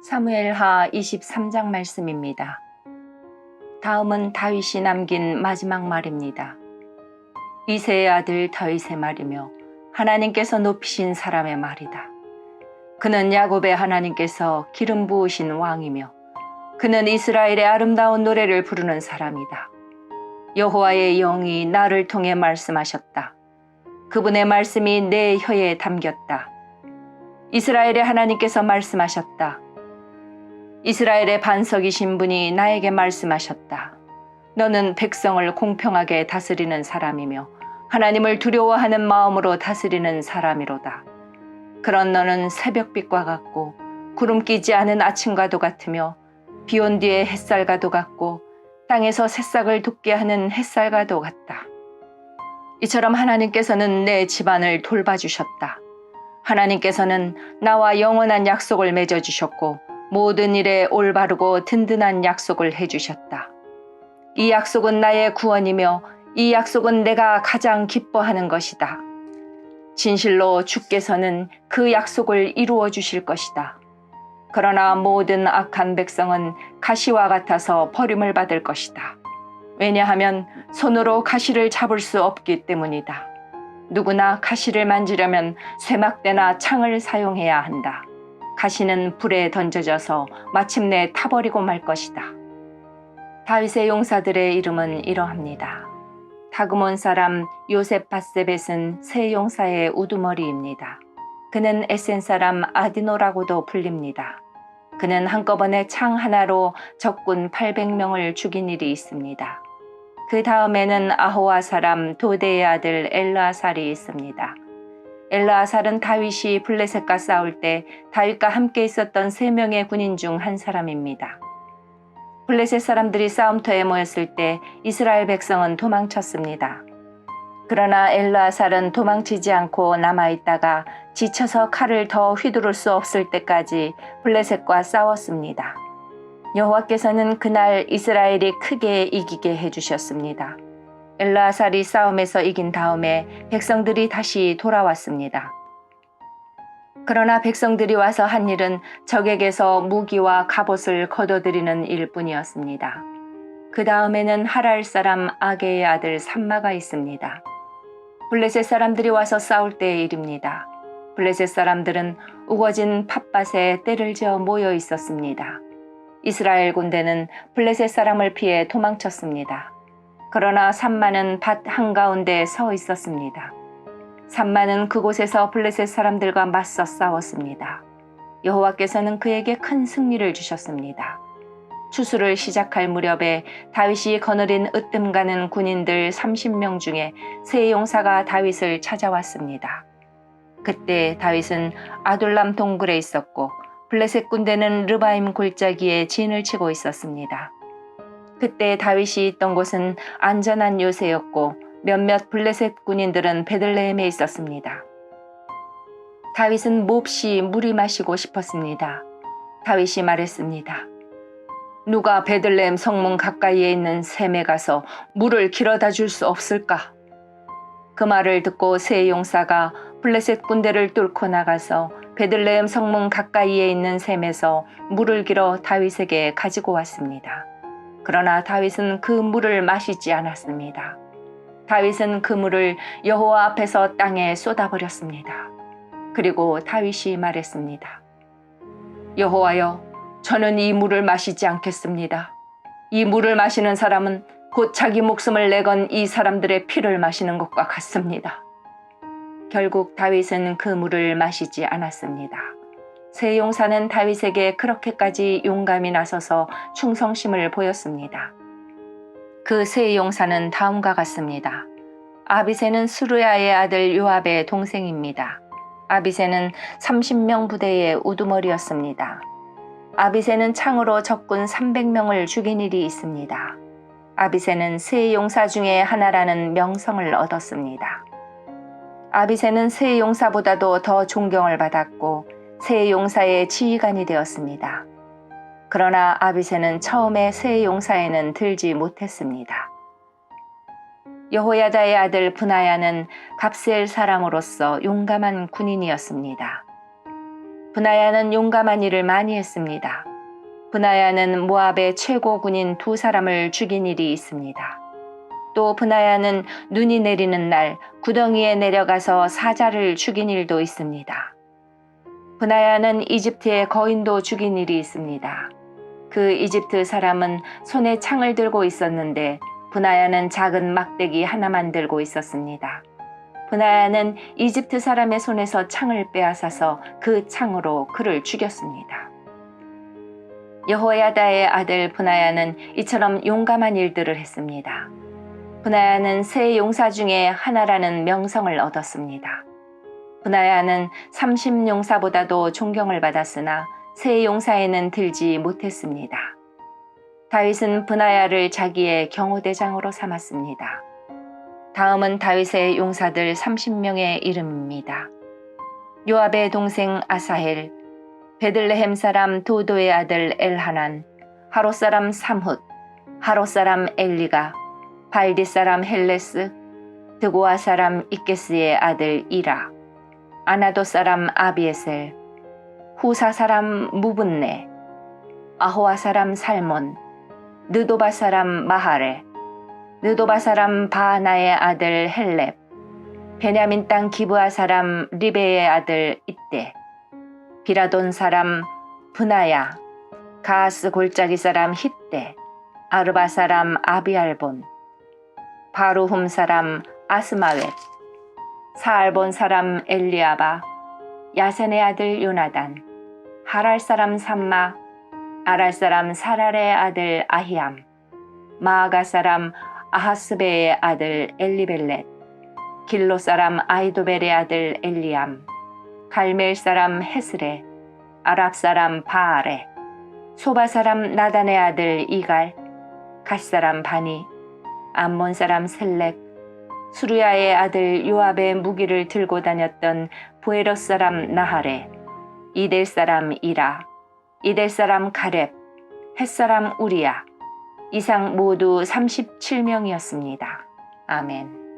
사무엘하 23장 말씀입니다. 다음은 다윗이 남긴 마지막 말입니다. 이새의 아들 다윗의 말이며 하나님께서 높이신 사람의 말이다. 그는 야곱의 하나님께서 기름 부으신 왕이며 그는 이스라엘의 아름다운 노래를 부르는 사람이다. 여호와의 영이 나를 통해 말씀하셨다. 그분의 말씀이 내 혀에 담겼다. 이스라엘의 하나님께서 말씀하셨다. 이스라엘의 반석이신 분이 나에게 말씀하셨다. 너는 백성을 공평하게 다스리는 사람이며 하나님을 두려워하는 마음으로 다스리는 사람이로다. 그런 너는 새벽빛과 같고 구름 끼지 않은 아침과도 같으며 비온 뒤에 햇살과도 같고 땅에서 새싹을 돋게 하는 햇살과도 같다. 이처럼 하나님께서는 내 집안을 돌봐주셨다. 하나님께서는 나와 영원한 약속을 맺어주셨고 모든 일에 올바르고 든든한 약속을 해주셨다. 이 약속은 나의 구원이며 이 약속은 내가 가장 기뻐하는 것이다. 진실로 주께서는 그 약속을 이루어 주실 것이다. 그러나 모든 악한 백성은 가시와 같아서 버림을 받을 것이다. 왜냐하면 손으로 가시를 잡을 수 없기 때문이다. 누구나 가시를 만지려면 쇠막대나 창을 사용해야 한다. 가시는 불에 던져져서 마침내 타버리고 말 것이다. 다윗의 용사들의 이름은 이러합니다. 다그몬 사람 요셉바세벳은 세 용사의 우두머리입니다. 그는 에센 사람 아디노라고도 불립니다. 그는 한꺼번에 창 하나로 적군 800명을 죽인 일이 있습니다. 그 다음에는 아호와 사람 도대의 아들 엘르아살이 있습니다. 엘르아살은 다윗이 블레셋과 싸울 때 다윗과 함께 있었던 3명의 군인 중 한 사람입니다. 블레셋 사람들이 싸움터에 모였을 때 이스라엘 백성은 도망쳤습니다. 그러나 엘르아살은 도망치지 않고 남아있다가 지쳐서 칼을 더 휘두를 수 없을 때까지 블레셋과 싸웠습니다. 여호와께서는 그날 이스라엘이 크게 이기게 해주셨습니다. 엘르아살이 싸움에서 이긴 다음에 백성들이 다시 돌아왔습니다. 그러나 백성들이 와서 한 일은 적에게서 무기와 갑옷을 거둬들이는 일뿐이었습니다. 그 다음에는 하랄 사람 아게의 아들 삼마가 있습니다. 블레셋 사람들이 와서 싸울 때의 일입니다. 블레셋 사람들은 우거진 팥밭에 떼를 지어 모여 있었습니다. 이스라엘 군대는 블레셋 사람을 피해 도망쳤습니다. 그러나 삼마는 밭 한가운데에 서 있었습니다. 삼마는 그곳에서 블레셋 사람들과 맞서 싸웠습니다. 여호와께서는 그에게 큰 승리를 주셨습니다. 추수를 시작할 무렵에 다윗이 거느린 으뜸가는 군인들 30명 중에 세 용사가 다윗을 찾아왔습니다. 그때 다윗은 아둘람 동굴에 있었고 블레셋 군대는 르바임 골짜기에 진을 치고 있었습니다. 그때 다윗이 있던 곳은 안전한 요새였고 몇몇 블레셋 군인들은 베들레헴에 있었습니다. 다윗은 몹시 물이 마시고 싶었습니다. 다윗이 말했습니다. 누가 베들레헴 성문 가까이에 있는 샘에 가서 물을 길어다 줄 수 없을까? 그 말을 듣고 세 용사가 블레셋 군대를 뚫고 나가서 베들레헴 성문 가까이에 있는 샘에서 물을 길어 다윗에게 가지고 왔습니다. 그러나 다윗은 그 물을 마시지 않았습니다. 다윗은 그 물을 여호와 앞에서 땅에 쏟아버렸습니다. 그리고 다윗이 말했습니다. 여호와여, 저는 이 물을 마시지 않겠습니다. 이 물을 마시는 사람은 곧 자기 목숨을 내건 이 사람들의 피를 마시는 것과 같습니다. 결국 다윗은 그 물을 마시지 않았습니다. 세 용사는 다윗에게 그렇게까지 용감히 나서서 충성심을 보였습니다. 그 세 용사는 다음과 같습니다. 아비새는 스루야의 아들 요압의 동생입니다. 아비새는 30명 부대의 우두머리였습니다. 아비새는 창으로 적군 300명을 죽인 일이 있습니다. 아비새는 세 용사 중에 하나라는 명성을 얻었습니다. 아비새는 세 용사보다도 더 존경을 받았고 세 용사의 지휘관이 되었습니다. 그러나 아비새는 처음에 세 용사에는 들지 못했습니다. 여호야다의 아들 브나야는 갑스엘 사람으로서 용감한 군인이었습니다. 브나야는 용감한 일을 많이 했습니다. 브나야는 모압의 최고 군인 2사람을 죽인 일이 있습니다. 또 브나야는 눈이 내리는 날 구덩이에 내려가서 사자를 죽인 일도 있습니다. 브나야는 이집트의 거인도 죽인 일이 있습니다. 그 이집트 사람은 손에 창을 들고 있었는데 브나야는 작은 막대기 하나만 들고 있었습니다. 브나야는 이집트 사람의 손에서 창을 빼앗아서 그 창으로 그를 죽였습니다. 여호야다의 아들 브나야는 이처럼 용감한 일들을 했습니다. 브나야는 세 용사 중에 하나라는 명성을 얻었습니다. 브나야는 30용사보다도 존경을 받았으나 세 용사에는 들지 못했습니다. 다윗은 브나야를 자기의 경호대장으로 삼았습니다. 다음은 다윗의 용사들 30명의 이름입니다. 요압의 동생 아사헬, 베들레헴 사람 도도의 아들 엘하난, 하롯 사람 삼훗, 하롯 사람 엘리가, 발디 사람 헬레스, 드고아 사람 이케스의 아들 이라, 아나도 사람 아비에셀, 후사 사람 무분네, 아호와 사람 살몬, 느도바 사람 마하레, 느도바 사람 바하나의 아들 헬렙, 베냐민 땅 기브아 사람 리베의 아들 이떼, 비라돈 사람 브나야, 가스 골짜기 사람 히떼, 아르바 사람 아비알본, 바루훔 사람 아스마웻, 사알본 사람 엘리아바, 야센의 아들 요나단, 하랄 사람 삼마, 아랄 사람 사랄의 아들 아히암, 마아가 사람 아하스베의 아들 엘리벨렛, 길로 사람 아이도벨의 아들 엘리암, 갈멜 사람 헤스레, 아랍 사람 바알레, 소바 사람 나단의 아들 이갈, 갓 사람 바니, 암몬 사람 셀렉, 수루야의 아들 요압의 무기를 들고 다녔던 부에롯 사람 나하레, 이델 사람 이라, 이델 사람 가렙, 헷 사람 우리야, 이상 모두 37명이었습니다. 아멘.